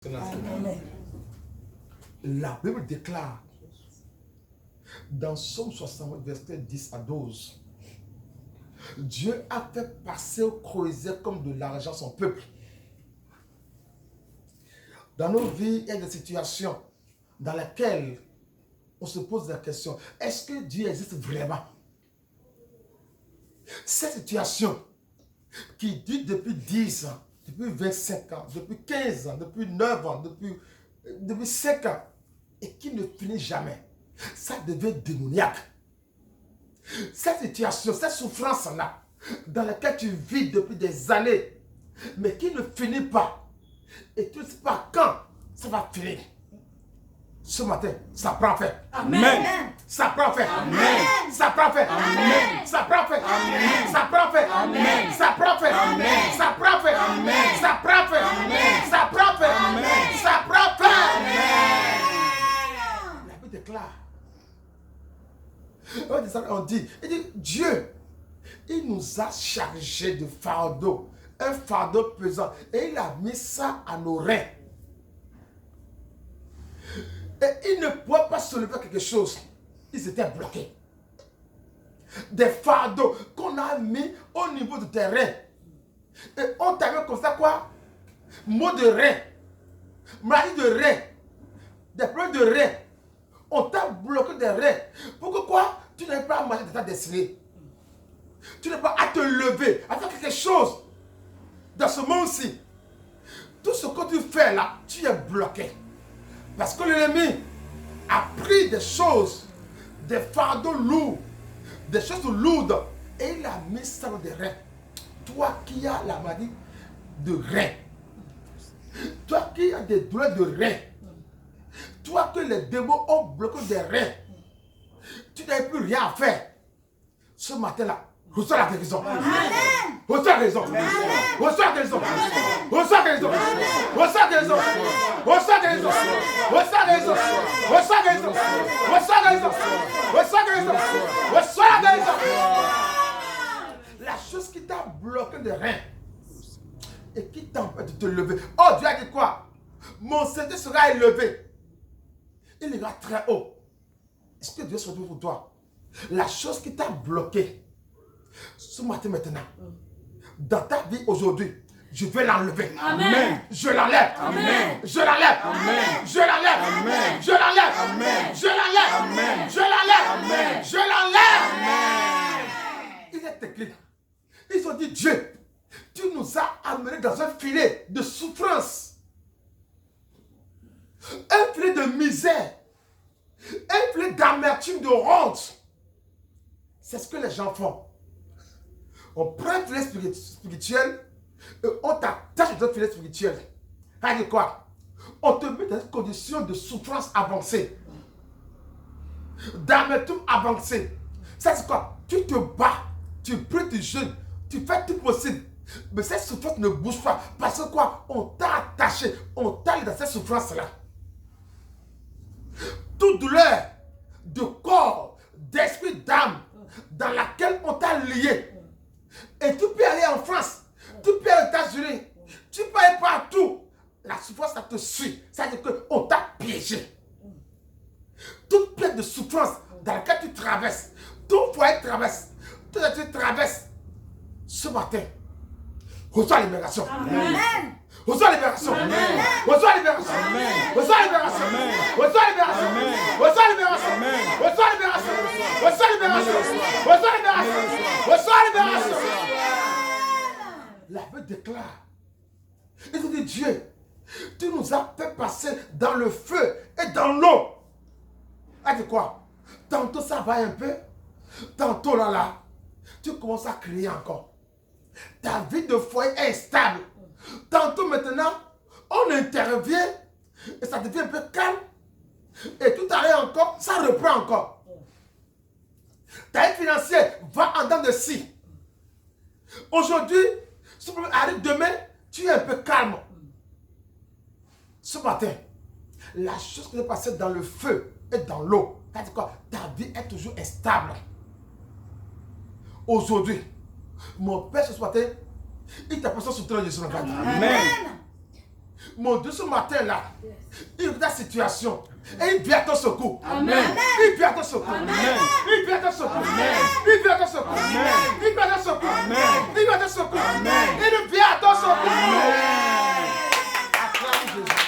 Amen. La Bible déclare dans Somme 68, verset 10 à 12, Dieu a fait passer au croisé comme de l'argent son peuple. Dans nos vies, il y a des situations dans lesquelles on se pose la question, est-ce que Dieu existe vraiment? Cette situation qui dure depuis 10 ans, depuis 25 ans, depuis 15 ans, depuis 9 ans, depuis 5 ans, et qui ne finit jamais, ça devient démoniaque. Cette situation, cette souffrance-là, dans laquelle tu vis depuis des années, mais qui ne finit pas, et tu ne sais pas quand ça va finir. Ce matin, ça prend fin. Amen. Ça prend fin. Amen. Ça prend fin. Amen. Ça prend fin. Amen. Ça prend fin. Amen. Ça prend fin. Amen. Ça prend fin. Amen. Ça prend fin. Amen. Ça prend fin. Amen. Ça prend fin. Amen. La Bible déclare. On dit, Dieu, il nous a chargés de fardeau, un fardeau pesant, et il a mis ça à nos reins. Et ils ne pouvaient pas soulever quelque chose. Ils étaient bloqués. Des fardeaux qu'on a mis au niveau du terrain. Et on t'avait comme ça quoi? Maux de rein. Maladie de rein. Des problèmes de rein. On t'a bloqué des reins. Pourquoi tu n'es pas à marcher de ta destinée? Tu n'es pas à te lever, à faire quelque chose dans ce monde-ci. Tout ce que tu fais là, tu es bloqué. Parce que l'ennemi a pris des choses, des fardeaux lourds, des choses lourdes, et il a mis ça dans des reins. Toi qui as la maladie de reins, toi qui as des douleurs de reins, toi que les démons ont bloqué des reins, tu n'avais plus rien à faire. Ce matin-là, reçois la guérison. Reçois la guérison. Reçois la guérison. Reçois la guérison. Reçois la guérison. Reçois la guérison. Reçois la guérison. Reçois la guérison. Reçois la guérison. Reçois la guérison. Reçois la guérison. La chose qui t'a bloqué de rein et qui t'empêche de te lever. Oh, Dieu a dit quoi? Mon Seigneur sera élevé. Il ira très haut. Est-ce que Dieu se retrouve pour toi? La chose qui t'a bloqué ce matin maintenant, dans ta vie aujourd'hui, je vais l'enlever. Amen. Je l'enlève. Amen. Je l'enlève. Amen. Je l'enlève. Amen. Je l'enlève. Amen. Je l'enlève. Amen. Je l'enlève. Amen. Je l'enlève. Amen. Il est écrit. Ils ont dit, Dieu, tu nous as amenés dans un filet de souffrance. Un filet de misère. Un filet d'amertume, de honte. C'est ce que les gens font. On prend un filet spirituel et on t'attache dans un filet spirituel. Regarde quoi? On te met dans une condition de souffrance avancée. D'amertume avancée. Ça c'est quoi? Tu te bats, tu pries, tu jeûnes, tu fais tout possible. Mais cette souffrance ne bouge pas. Parce que quoi? On t'a attaché, on t'a mis dans cette souffrance-là. Toute douleur de corps, d'esprit, d'âme, dans laquelle on t'a lié. Et tu peux aller en France, tu peux aller aux États-Unis, tu peux aller partout. La souffrance, ça te suit. Ça veut dire qu'on t'a piégé. Toute plaie de souffrance dans laquelle tu traverses, tout foyer traverse, tout ce que tu traverses, ce matin, reçois la libération. Amen. Reçois la libération. Amen. Reçois la libération. Amen. Reçois la libération. Amen. Reçois la libération. Amen. Reçois la libération. Amen. Reçois la libération. Reçois la libération. Reçois la libération. Reçois la libération. La Bible déclare. Il dit, Dieu, tu nous as fait passer dans le feu et dans l'eau. Elle dit quoi? Tantôt ça va un peu. Tantôt là, tu commences à crier encore. Ta vie de foyer est stable. Tantôt maintenant, on intervient et ça devient un peu calme. Et tout à l'heure encore, ça reprend encore. Ta vie financière va en dents de scie. Aujourd'hui, ce problème arrive demain, tu es un peu calme. Ce matin, la chose qui est passée dans le feu et dans l'eau, c'est quoi? Ta vie est toujours stable. Aujourd'hui, mon Père ce matin, il t'appelle sur ton Jésus. Amen. Mon Dieu, ce matin-là, il regarde la situation. Et il vient à ton secours. Amen. Il vient à ton secours. Il vient à ton secours. Il vient à ton secours. Il vient à ton secours. Il vient à ton secours.